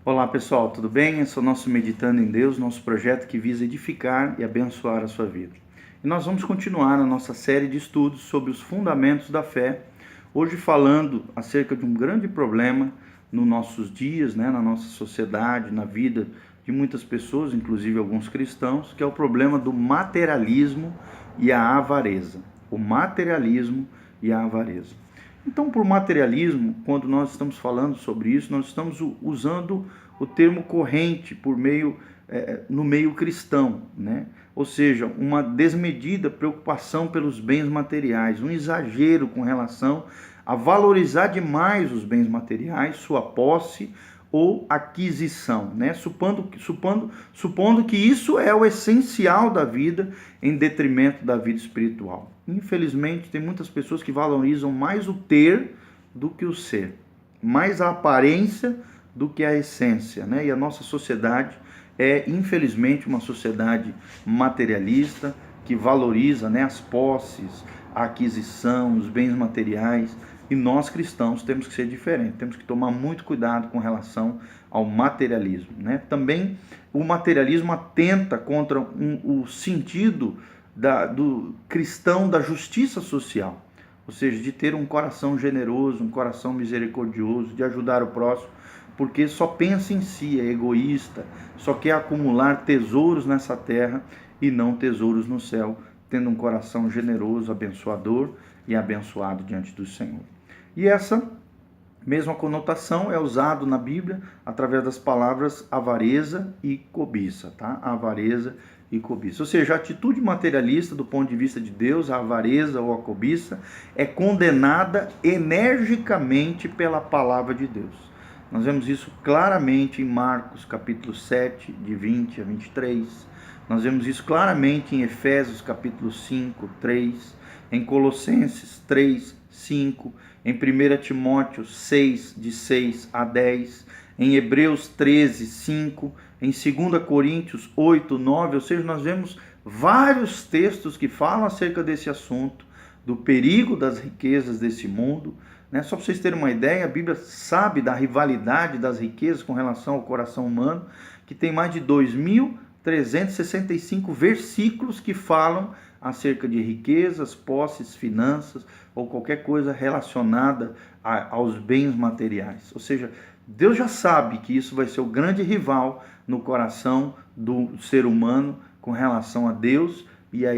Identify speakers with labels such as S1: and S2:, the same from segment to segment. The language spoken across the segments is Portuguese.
S1: Olá pessoal, tudo bem? Esse é o nosso Meditando em Deus, nosso projeto que visa edificar e abençoar a sua vida. E nós vamos continuar a nossa série de estudos sobre os fundamentos da fé, hoje falando acerca de um grande problema nos nossos dias, na nossa sociedade, na vida de muitas pessoas, inclusive alguns cristãos, que é o problema do materialismo e a avareza. O materialismo e a avareza. Então, por materialismo, quando nós estamos falando sobre isso, nós estamos usando o termo corrente no meio cristão, né? Ou seja, uma desmedida preocupação pelos bens materiais, um exagero com relação a valorizar demais os bens materiais, sua posse ou aquisição, né? Supondo que isso é o essencial da vida em detrimento da vida espiritual. Infelizmente, tem muitas pessoas que valorizam mais o ter do que o ser, mais a aparência do que a essência, né? E a nossa sociedade é, infelizmente, uma sociedade materialista que valoriza, né, as posses, a aquisição, os bens materiais. E nós cristãos temos que ser diferentes, temos que tomar muito cuidado com relação ao materialismo, né? Também o materialismo atenta contra o sentido do cristão da justiça social, ou seja, de ter um coração generoso, um coração misericordioso, de ajudar o próximo, porque só pensa em si, é egoísta, só quer acumular tesouros nessa terra e não tesouros no céu, tendo um coração generoso, abençoador e abençoado diante do Senhor. E essa mesma conotação é usada na Bíblia através das palavras avareza e cobiça, tá? Avareza e cobiça. Ou seja, a atitude materialista do ponto de vista de Deus, a avareza ou a cobiça, é condenada energicamente pela palavra de Deus. Nós vemos isso claramente em Marcos capítulo 7, de 20 a 23. Nós vemos isso claramente em Efésios capítulo 5, 3, em Colossenses 3, 5, em 1 Timóteo 6, de 6 a 10, em Hebreus 13, 5, em 2 Coríntios 8, 9, ou seja, nós vemos vários textos que falam acerca desse assunto, do perigo das riquezas desse mundo, né? Só para vocês terem uma ideia, a Bíblia sabe da rivalidade das riquezas com relação ao coração humano, que tem mais de 2.365 versículos que falam acerca de riquezas, posses, finanças ou qualquer coisa relacionada aos bens materiais. Ou seja, Deus já sabe que isso vai ser o grande rival no coração do ser humano com relação a Deus e a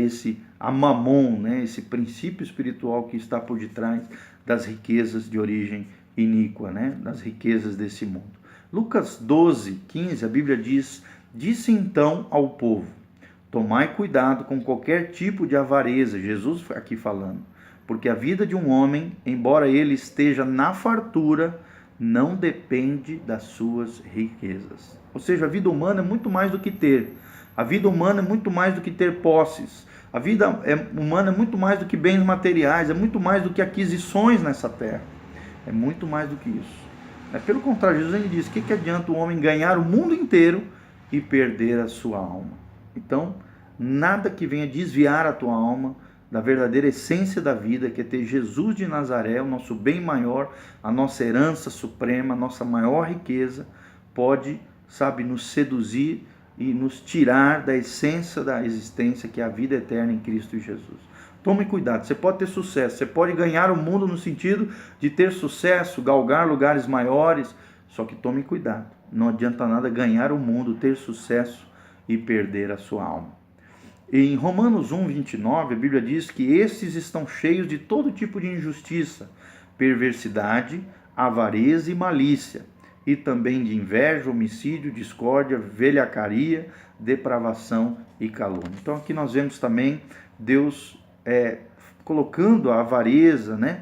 S1: Mamon, né? Esse princípio espiritual que está por detrás das riquezas de origem iníqua, né? Das riquezas desse mundo. Lucas 12, 15, a Bíblia diz: disse então ao povo: tomai cuidado com qualquer tipo de avareza, Jesus aqui falando, porque a vida de um homem, embora ele esteja na fartura, não depende das suas riquezas. Ou seja, a vida humana é muito mais do que ter. A vida humana é muito mais do que ter posses. A vida humana é muito mais do que bens materiais, é muito mais do que aquisições nessa terra. É muito mais do que isso. Pelo contrário, Jesus ele diz: que adianta o homem ganhar o mundo inteiro e perder a sua alma? Então, nada que venha desviar a tua alma da verdadeira essência da vida, que é ter Jesus de Nazaré, o nosso bem maior, a nossa herança suprema, a nossa maior riqueza, pode, nos seduzir e nos tirar da essência da existência, que é a vida eterna em Cristo Jesus. Tome cuidado, você pode ter sucesso, você pode ganhar o mundo no sentido de ter sucesso, galgar lugares maiores, só que tome cuidado, não adianta nada ganhar o mundo, ter sucesso e perder a sua alma. Em Romanos 1, 29, a Bíblia diz que esses estão cheios de todo tipo de injustiça, perversidade, avareza e malícia, e também de inveja, homicídio, discórdia, velhacaria, depravação e calúnia. Então aqui nós vemos também Deus colocando a avareza, né?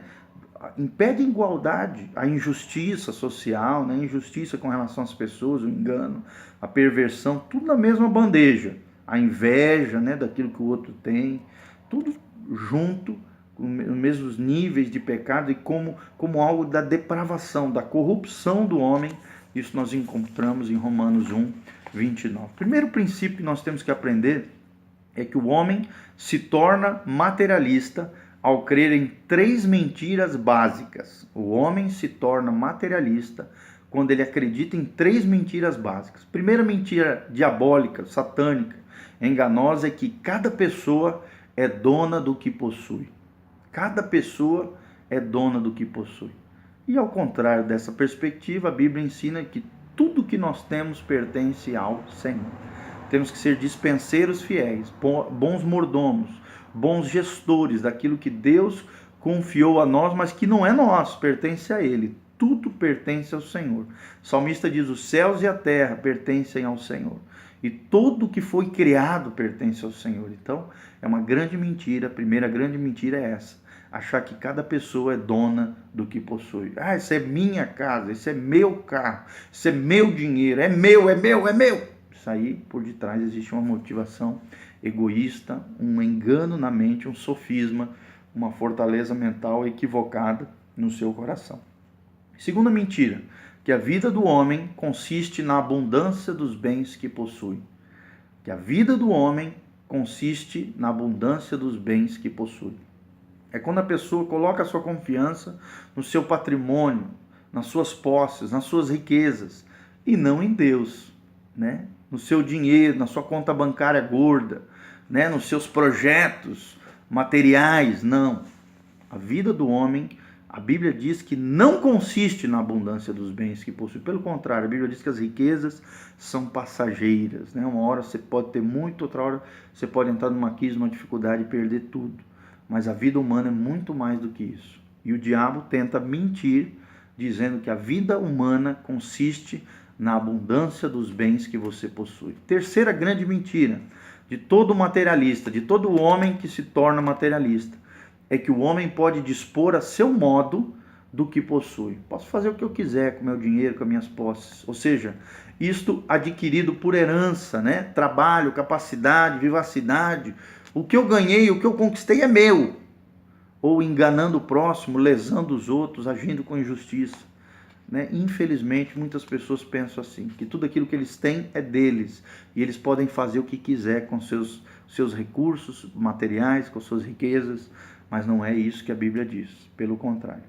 S1: Impede a igualdade, a injustiça social, né? A injustiça com relação às pessoas, o engano, a perversão, tudo na mesma bandeja. A inveja, né, daquilo que o outro tem, tudo junto, com os mesmos níveis de pecado e como algo da depravação, da corrupção do homem. Isso nós encontramos em Romanos 1, 29. O primeiro princípio que nós temos que aprender é que o homem se torna materialista ao crer em 3 mentiras básicas. O homem se torna materialista quando ele acredita em 3 mentiras básicas. Primeira mentira diabólica, satânica, enganosa, é que cada pessoa é dona do que possui. Cada pessoa é dona do que possui. E ao contrário dessa perspectiva, a Bíblia ensina que tudo que nós temos pertence ao Senhor. Temos que ser dispenseiros fiéis, bons mordomos, bons gestores daquilo que Deus confiou a nós, mas que não é nosso, pertence a Ele. Tudo pertence ao Senhor. O salmista diz: os céus e a terra pertencem ao Senhor. E tudo que foi criado pertence ao Senhor. Então, é uma grande mentira. A primeira grande mentira é essa: achar que cada pessoa é dona do que possui. Ah, isso é minha casa, isso é meu carro, isso é meu dinheiro, é meu, é meu, é meu. Isso aí, por detrás, existe uma motivação egoísta, um engano na mente, um sofisma, uma fortaleza mental equivocada no seu coração. Segunda mentira, que a vida do homem consiste na abundância dos bens que possui. Que a vida do homem consiste na abundância dos bens que possui. É quando a pessoa coloca a sua confiança no seu patrimônio, nas suas posses, nas suas riquezas, e não em Deus, né? No seu dinheiro, na sua conta bancária gorda, né? Nos seus projetos materiais, não. A vida do homem, a Bíblia diz que não consiste na abundância dos bens que possui. Pelo contrário, a Bíblia diz que as riquezas são passageiras, né? Uma hora você pode ter muito, outra hora você pode entrar numa crise, numa dificuldade e perder tudo. Mas a vida humana é muito mais do que isso. E o diabo tenta mentir, dizendo que a vida humana consiste na abundância dos bens que você possui. Terceira grande mentira de todo materialista, de todo homem que se torna materialista, é que o homem pode dispor a seu modo do que possui. Posso fazer o que eu quiser com o meu dinheiro, com as minhas posses. Ou seja, isto adquirido por herança, né? Trabalho, capacidade, vivacidade. O que eu ganhei, o que eu conquistei é meu. Ou enganando o próximo, lesando os outros, agindo com injustiça, né? Infelizmente, muitas pessoas pensam assim, que tudo aquilo que eles têm é deles. E eles podem fazer o que quiser com seus recursos materiais, com suas riquezas. Mas não é isso que a Bíblia diz. Pelo contrário.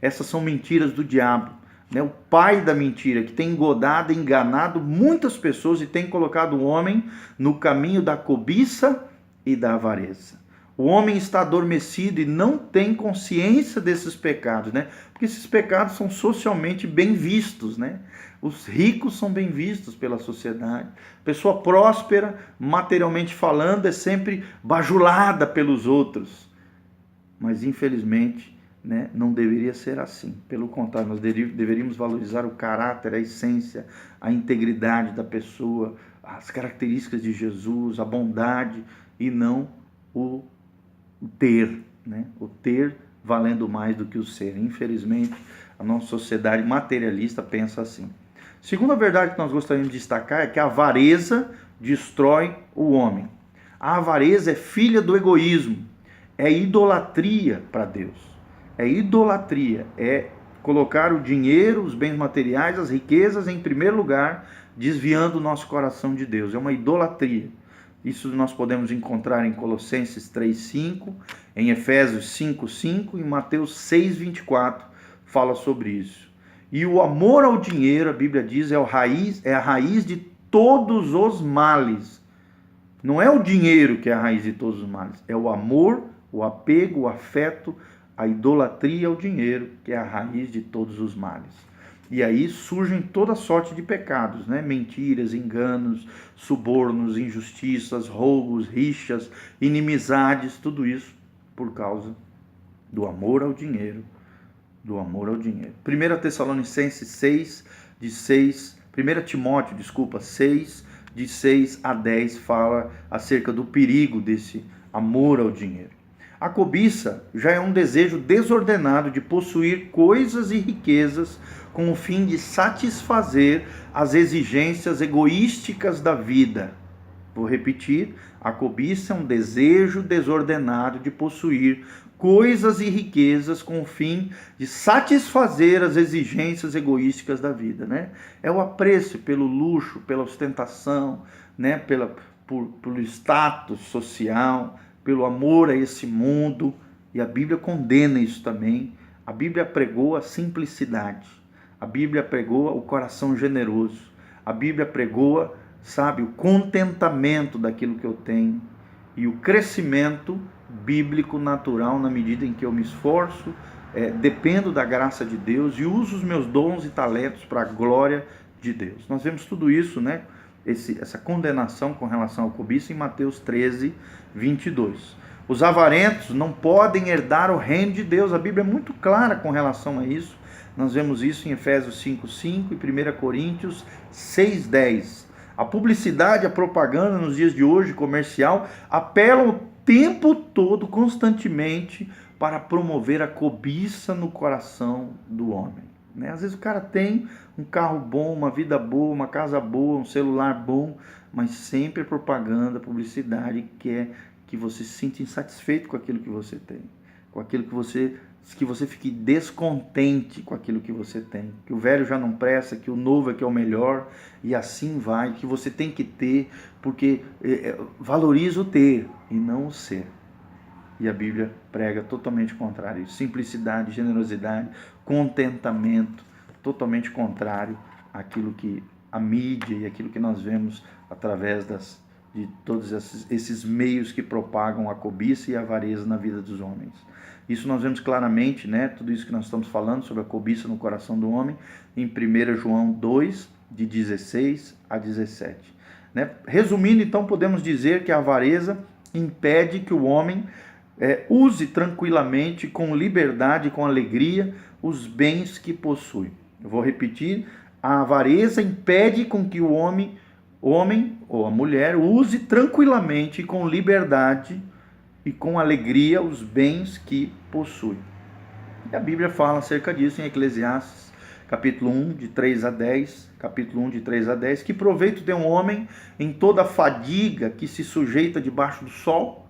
S1: Essas são mentiras do diabo, né? O pai da mentira, que tem engodado e enganado muitas pessoas e tem colocado o homem no caminho da cobiça e da avareza. O homem está adormecido e não tem consciência desses pecados, né? Porque esses pecados são socialmente bem vistos, né? Os ricos são bem vistos pela sociedade. A pessoa próspera, materialmente falando, é sempre bajulada pelos outros. Mas, infelizmente, né, não deveria ser assim. Pelo contrário, nós deveríamos valorizar o caráter, a essência, a integridade da pessoa, as características de Jesus, a bondade, e não o ter, né? O ter valendo mais do que o ser. Infelizmente, a nossa sociedade materialista pensa assim. Segunda verdade que nós gostaríamos de destacar é que a avareza destrói o homem. A avareza é filha do egoísmo. É idolatria para Deus. É idolatria. É colocar o dinheiro, os bens materiais, as riquezas em primeiro lugar, desviando o nosso coração de Deus. É uma idolatria. Isso nós podemos encontrar em Colossenses 3:5, em Efésios 5:5 e Mateus 6:24 fala sobre isso. E o amor ao dinheiro, a Bíblia diz, é a raiz de todos os males. Não é o dinheiro que é a raiz de todos os males, é o amor, o apego, o afeto, a idolatria ao dinheiro, que é a raiz de todos os males. E aí surgem toda sorte de pecados, né? Mentiras, enganos, subornos, injustiças, roubos, rixas, inimizades, tudo isso por causa do amor ao dinheiro, do amor ao dinheiro. 1 Tessalonicenses 6, 1 Timóteo, 6, de 6 a 10, fala acerca do perigo desse amor ao dinheiro. A cobiça já é um desejo desordenado de possuir coisas e riquezas com o fim de satisfazer as exigências egoísticas da vida. Vou repetir, a cobiça é um desejo desordenado de possuir coisas e riquezas com o fim de satisfazer as exigências egoísticas da vida, né? É o apreço pelo luxo, pela ostentação, né? Pelo status social, pelo amor a esse mundo, e a Bíblia condena isso também. A Bíblia pregou a simplicidade. A Bíblia pregoa o coração generoso. A Bíblia pregoa, sabe, o contentamento daquilo que eu tenho e o crescimento bíblico natural na medida em que eu me esforço, dependo da graça de Deus e uso os meus dons e talentos para a glória de Deus. Nós vemos tudo isso, né? Essa condenação com relação ao cobiça em Mateus 13, 22. Os avarentos não podem herdar o reino de Deus. A Bíblia é muito clara com relação a isso. Nós vemos isso em Efésios 5:5 e 1 Coríntios 6:10. A publicidade, a propaganda nos dias de hoje, comercial, apelam o tempo todo, constantemente, para promover a cobiça no coração do homem. Às vezes o cara tem um carro bom, uma vida boa, uma casa boa, um celular bom, mas sempre propaganda, publicidade quer que você se sinta insatisfeito com aquilo que você tem, com aquilo que você fique descontente com aquilo que você tem, que o velho já não presta, que o novo é que é o melhor, e assim vai, que você tem que ter, porque valoriza o ter e não o ser. E a Bíblia prega totalmente contrário. Simplicidade, generosidade, contentamento, totalmente contrário àquilo que a mídia e aquilo que nós vemos através de todos esses meios que propagam a cobiça e a avareza na vida dos homens. Isso nós vemos claramente, tudo isso que nós estamos falando sobre a cobiça no coração do homem, em 1 João 2, de 16 a 17. Resumindo, então, podemos dizer que a avareza impede que o homem use tranquilamente, com liberdade, com alegria, os bens que possui. Eu vou repetir: a avareza impede com que o homem ou a mulher use tranquilamente, com liberdade e com alegria, os bens que possui. E a Bíblia fala acerca disso em Eclesiastes, capítulo 1, de 3 a 10, que proveito tem um homem em toda a fadiga que se sujeita debaixo do sol?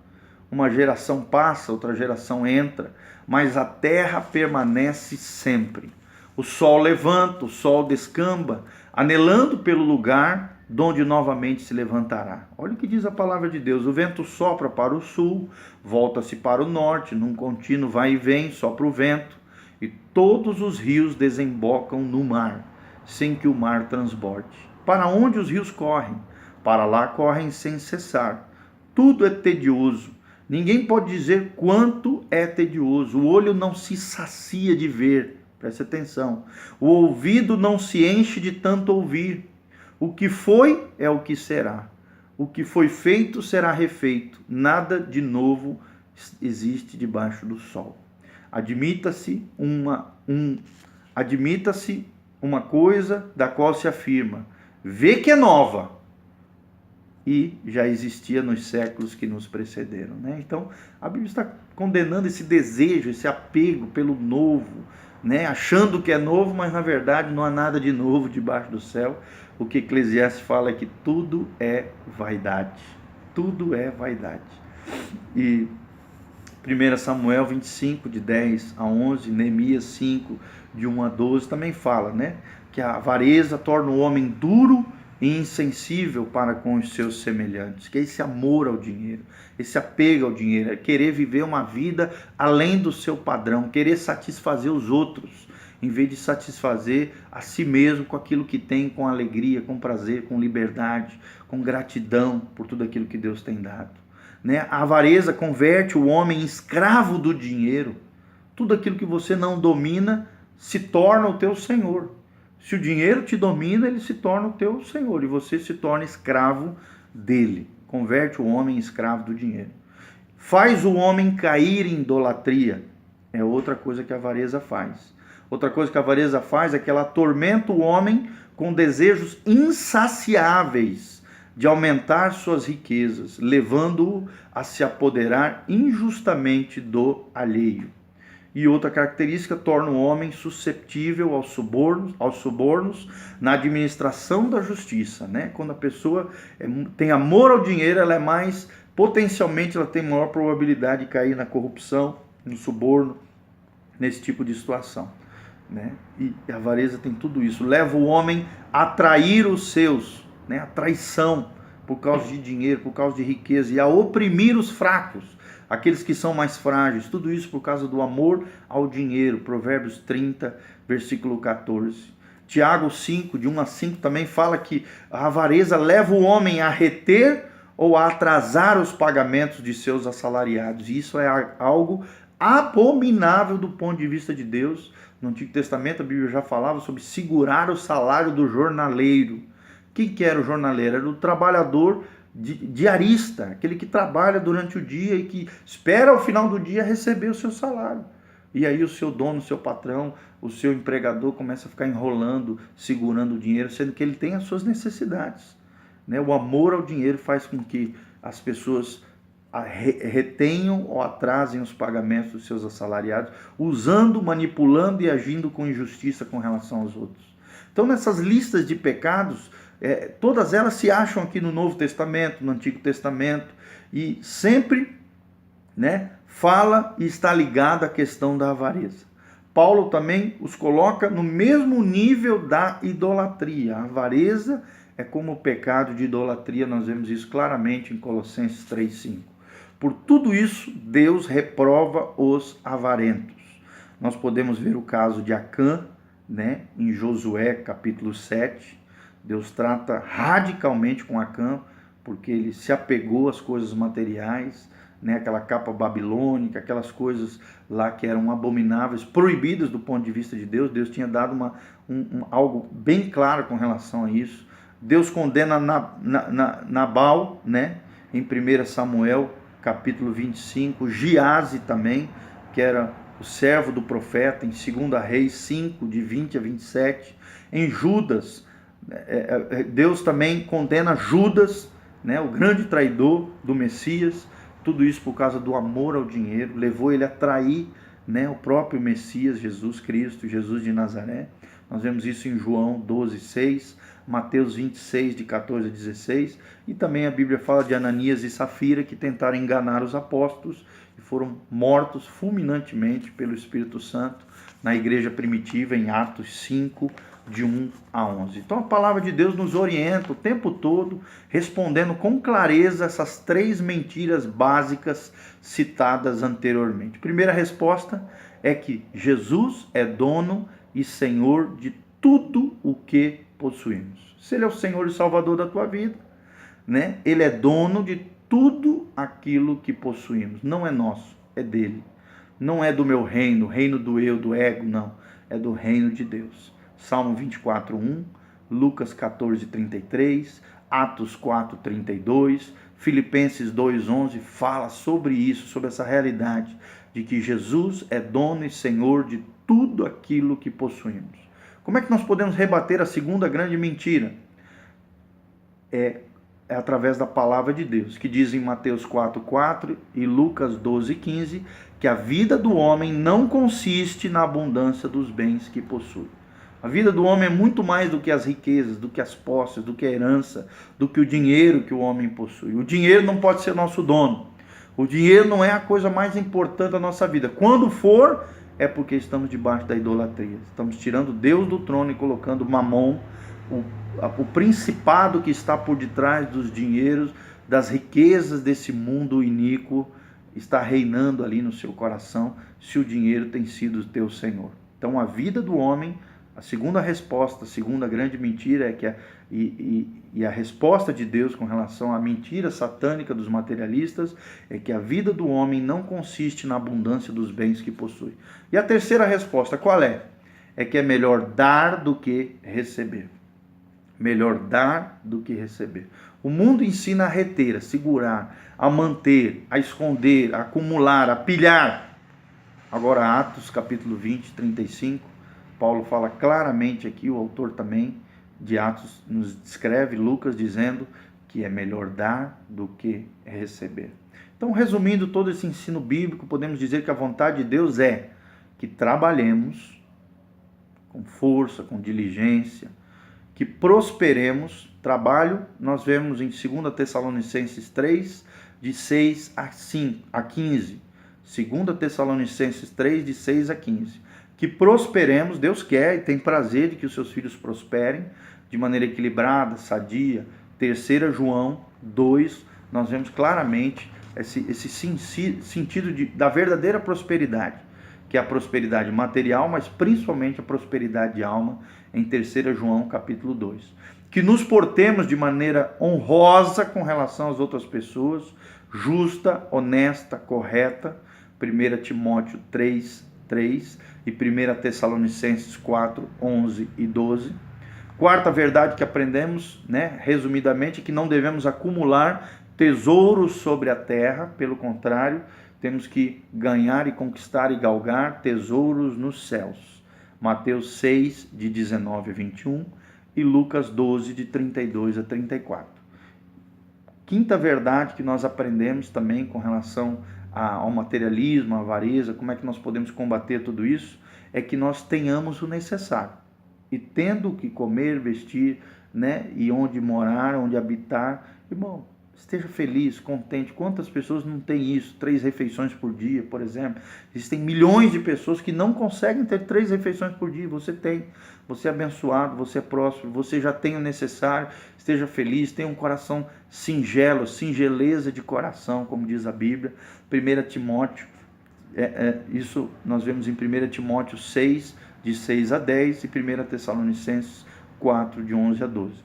S1: Uma geração passa, outra geração entra, mas a terra permanece sempre. O sol levanta, o sol descamba, anelando pelo lugar donde novamente se levantará. Olha o que diz a palavra de Deus: o vento sopra para o sul, volta-se para o norte, num contínuo vai e vem, sopra o vento, e todos os rios desembocam no mar, sem que o mar transborde. Para onde os rios correm? Para lá correm sem cessar. Tudo é tedioso. Ninguém pode dizer quanto é tedioso. O olho não se sacia de ver. Preste atenção. O ouvido não se enche de tanto ouvir. O que foi é o que será. O que foi feito será refeito. Nada de novo existe debaixo do sol. Admita-se uma coisa da qual se afirma: vê que é nova. E já existia nos séculos que nos precederam. Então, a Bíblia está condenando esse desejo, esse apego pelo novo, achando que é novo, mas na verdade não há nada de novo debaixo do céu. O que Eclesiastes fala é que tudo é vaidade. Tudo é vaidade. E 1 Samuel 25, de 10 a 11, Neemias 5, de 1 a 12, também fala, que a avareza torna o homem duro e insensível para com os seus semelhantes, que é esse amor ao dinheiro, esse apego ao dinheiro, é querer viver uma vida além do seu padrão, querer satisfazer os outros, em vez de satisfazer a si mesmo com aquilo que tem, com alegria, com prazer, com liberdade, com gratidão por tudo aquilo que Deus tem dado. A avareza converte o homem em escravo do dinheiro. Tudo aquilo que você não domina se torna o teu senhor. Se o dinheiro te domina, ele se torna o teu senhor e você se torna escravo dele. Converte o homem em escravo do dinheiro. Faz o homem cair em idolatria. É outra coisa que a avareza faz. Outra coisa que a avareza faz é que ela atormenta o homem com desejos insaciáveis de aumentar suas riquezas, levando-o a se apoderar injustamente do alheio. E outra característica torna o homem susceptível aos subornos na administração da justiça. Quando a pessoa tem amor ao dinheiro, potencialmente ela tem maior probabilidade de cair na corrupção, no suborno, nesse tipo de situação. E a avareza tem tudo isso. Leva o homem a trair os seus, a traição por causa de dinheiro, por causa de riqueza, e a oprimir os fracos, aqueles que são mais frágeis, tudo isso por causa do amor ao dinheiro. Provérbios 30, versículo 14. Tiago 5, de 1 a 5, também fala que a avareza leva o homem a reter ou a atrasar os pagamentos de seus assalariados. E isso é algo abominável do ponto de vista de Deus. No Antigo Testamento a Bíblia já falava sobre segurar o salário do jornaleiro. Quem que era o jornaleiro? Era o trabalhador diarista, aquele que trabalha durante o dia e que espera ao final do dia receber o seu salário. E aí o seu dono, o seu patrão, o seu empregador começa a ficar enrolando, segurando o dinheiro, sendo que ele tem as suas necessidades. O amor ao dinheiro faz com que as pessoas retenham ou atrasem os pagamentos dos seus assalariados, usando, manipulando e agindo com injustiça com relação aos outros. Então, nessas listas de pecados, todas elas se acham aqui no Novo Testamento, no Antigo Testamento, e sempre fala e está ligada à questão da avareza. Paulo também os coloca no mesmo nível da idolatria. A avareza é como o pecado de idolatria, nós vemos isso claramente em Colossenses 3:5. Por tudo isso, Deus reprova os avarentos. Nós podemos ver o caso de Acã, em Josué capítulo 7. Deus trata radicalmente com Acã, porque ele se apegou às coisas materiais, aquela capa babilônica, aquelas coisas lá que eram abomináveis, proibidas do ponto de vista de Deus. Deus tinha dado algo bem claro com relação a isso. Deus condena Nabal, em 1 Samuel capítulo 25, Giase também, que era o servo do profeta, em 2 Reis 5, de 20 a 27, em Judas, Deus também condena Judas, o grande traidor do Messias. Tudo isso por causa do amor ao dinheiro, levou ele a trair o próprio Messias, Jesus Cristo, Jesus de Nazaré. Nós vemos isso em João 12:6, Mateus 26, de 14 a 16, e também a Bíblia fala de Ananias e Safira, que tentaram enganar os apóstolos e foram mortos fulminantemente pelo Espírito Santo na igreja primitiva, em Atos 5, de 1 a 11. Então a palavra de Deus nos orienta o tempo todo, respondendo com clareza essas 3 mentiras básicas citadas anteriormente. Primeira resposta é que Jesus é dono e Senhor de tudo o que possuímos. Se Ele é o Senhor e Salvador da tua vida, Ele é dono de tudo aquilo que possuímos. Não é nosso, é dele. Não é do meu reino, reino do eu, do ego, não. É do reino de Deus. Salmo 24:1, Lucas 14:33, Atos 4:32, Filipenses 2:11 fala sobre isso, sobre essa realidade de que Jesus é dono e Senhor de tudo aquilo que possuímos. Como é que nós podemos rebater a segunda grande mentira? É através da palavra de Deus, que diz em Mateus 4:4 e Lucas 12:15 que a vida do homem não consiste na abundância dos bens que possui. A vida do homem é muito mais do que as riquezas, do que as posses, do que a herança, do que o dinheiro que o homem possui. O dinheiro não pode ser nosso dono. O dinheiro não é a coisa mais importante da nossa vida. Quando for, é porque estamos debaixo da idolatria. Estamos tirando Deus do trono e colocando Mamon, o principado que está por detrás dos dinheiros, das riquezas desse mundo iníquo, está reinando ali no seu coração, se o dinheiro tem sido o teu Senhor. Então a vida do homem, a segunda resposta, a segunda grande mentira é que a resposta de Deus com relação à mentira satânica dos materialistas é que a vida do homem não consiste na abundância dos bens que possui. E a terceira resposta qual é? É que é melhor dar do que receber. Melhor dar do que receber. O mundo ensina a reter, a segurar, a manter, a esconder, a acumular, a pilhar. Agora Atos capítulo 20, 35, Paulo fala claramente aqui, o autor também de Atos nos descreve, Lucas, dizendo que é melhor dar do que receber. Então, resumindo todo esse ensino bíblico, podemos dizer que a vontade de Deus é que trabalhemos com força, com diligência, que prosperemos. Trabalho, nós vemos em 2 Tessalonicenses 3, de 6 a 15. 2 Tessalonicenses 3, de 6 a 15. Que prosperemos, Deus quer e tem prazer de que os seus filhos prosperem de maneira equilibrada, sadia. 3 João 2, nós vemos claramente esse sentido da verdadeira prosperidade, que é a prosperidade material, mas principalmente a prosperidade de alma, em 3 João capítulo 2. Que nos portemos de maneira honrosa com relação às outras pessoas, justa, honesta, correta, 1 Timóteo 3:3 e 1 Tessalonicenses 4:11 e 12. Quarta verdade que aprendemos, resumidamente, é que não devemos acumular tesouros sobre a terra, pelo contrário, temos que ganhar e conquistar e galgar tesouros nos céus. Mateus 6, de 19 a 21 e Lucas 12, de 32 a 34. Quinta verdade que nós aprendemos também com relação ao materialismo, à avareza, como é que nós podemos combater tudo isso, é que nós tenhamos o necessário. E tendo o que comer, vestir, e onde morar, onde habitar, irmão, esteja feliz, contente. Quantas pessoas não têm isso? 3 refeições por dia, por exemplo. Existem milhões de pessoas que não conseguem ter 3 refeições por dia. Você tem. Você é abençoado, você é próspero, você já tem o necessário. Esteja feliz, tenha um coração singelo, singeleza de coração, como diz a Bíblia. 1 Timóteo, isso nós vemos em 1 Timóteo 6, de 6 a 10 e 1 Tessalonicenses 4, de 11 a 12.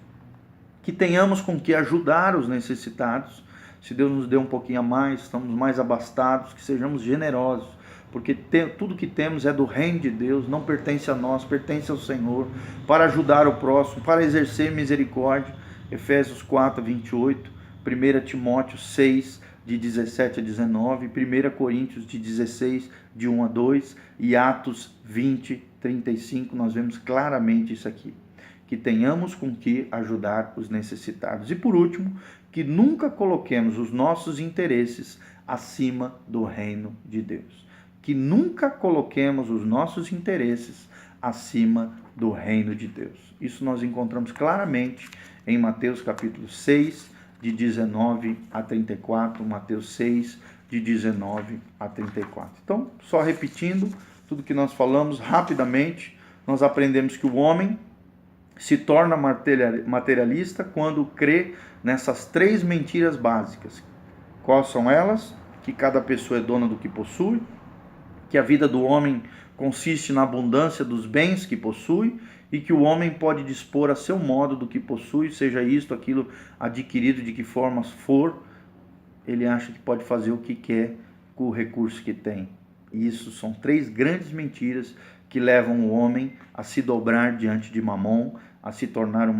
S1: Que tenhamos com que ajudar os necessitados. Se Deus nos deu um pouquinho a mais, estamos mais abastados, que sejamos generosos, porque tudo que temos é do reino de Deus, não pertence a nós, pertence ao Senhor, para ajudar o próximo, para exercer misericórdia. Efésios 4, 28, 1 Timóteo 6, de 17 a 19, 1 Coríntios de 16, de 1 a 2 e Atos 20, 35, nós vemos claramente isso aqui. Que tenhamos com que ajudar os necessitados. E por último, que nunca coloquemos os nossos interesses acima do reino de Deus. Que nunca coloquemos os nossos interesses acima do reino de Deus. Isso nós encontramos claramente em Mateus capítulo 6, de 19 a 34, Mateus 6, de 19 a 34. Então, só repetindo tudo que nós falamos rapidamente, nós aprendemos que o homem se torna materialista quando crê nessas 3 mentiras básicas. Quais são elas? Que cada pessoa é dona do que possui, que a vida do homem consiste na abundância dos bens que possui e que o homem pode dispor a seu modo do que possui, seja isto, aquilo adquirido de que forma for, ele acha que pode fazer o que quer com o recurso que tem. E isso são 3 grandes mentiras que levam o homem a se dobrar diante de Mamon, a se tornar um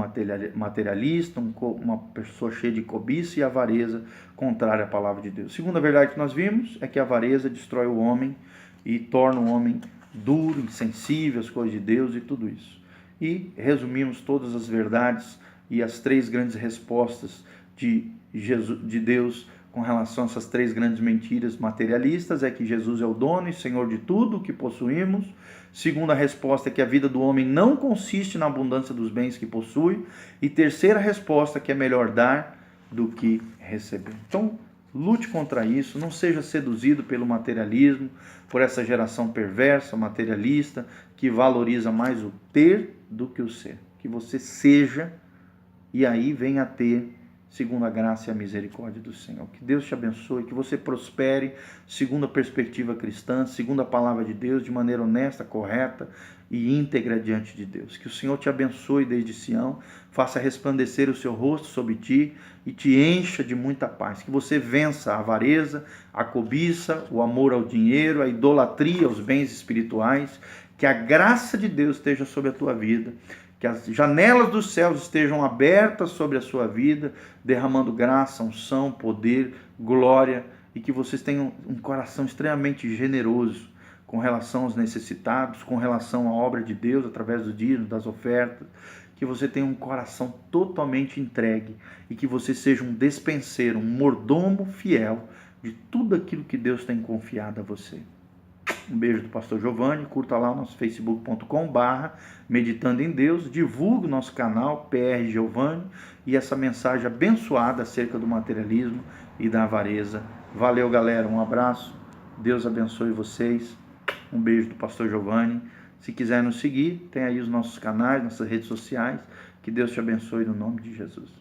S1: materialista, uma pessoa cheia de cobiça e avareza, contrária à palavra de Deus. Segunda verdade que nós vimos é que a avareza destrói o homem e torna o homem duro, insensível às coisas de Deus e tudo isso. E resumimos todas as verdades e as 3 grandes respostas de Deus com relação a essas 3 grandes mentiras materialistas, é que Jesus é o dono e Senhor de tudo o que possuímos. Segunda resposta é que a vida do homem não consiste na abundância dos bens que possui. E terceira resposta, que é melhor dar do que receber. Então, lute contra isso, não seja seduzido pelo materialismo, por essa geração perversa, materialista, que valoriza mais o ter do que o ser. Que você seja, e aí venha a ter, segundo a graça e a misericórdia do Senhor. Que Deus te abençoe, que você prospere segundo a perspectiva cristã, segundo a palavra de Deus, de maneira honesta, correta e íntegra diante de Deus. Que o Senhor te abençoe desde Sião, faça resplandecer o seu rosto sobre ti e te encha de muita paz. Que você vença a avareza, a cobiça, o amor ao dinheiro, a idolatria aos bens espirituais. Que a graça de Deus esteja sobre a tua vida. Que as janelas dos céus estejam abertas sobre a sua vida, derramando graça, unção, poder, glória, e que vocês tenham um coração extremamente generoso com relação aos necessitados, com relação à obra de Deus, através do dízimo, das ofertas, que você tenha um coração totalmente entregue e que você seja um despenseiro, um mordomo fiel de tudo aquilo que Deus tem confiado a você. Um beijo do pastor Giovanni, curta lá o nosso facebook.com/meditando em Deus, divulgue o nosso canal PR Giovanni e essa mensagem abençoada acerca do materialismo e da avareza. Valeu, galera, um abraço, Deus abençoe vocês, um beijo do pastor Giovanni. Se quiser nos seguir, tem aí os nossos canais, nossas redes sociais, que Deus te abençoe no nome de Jesus.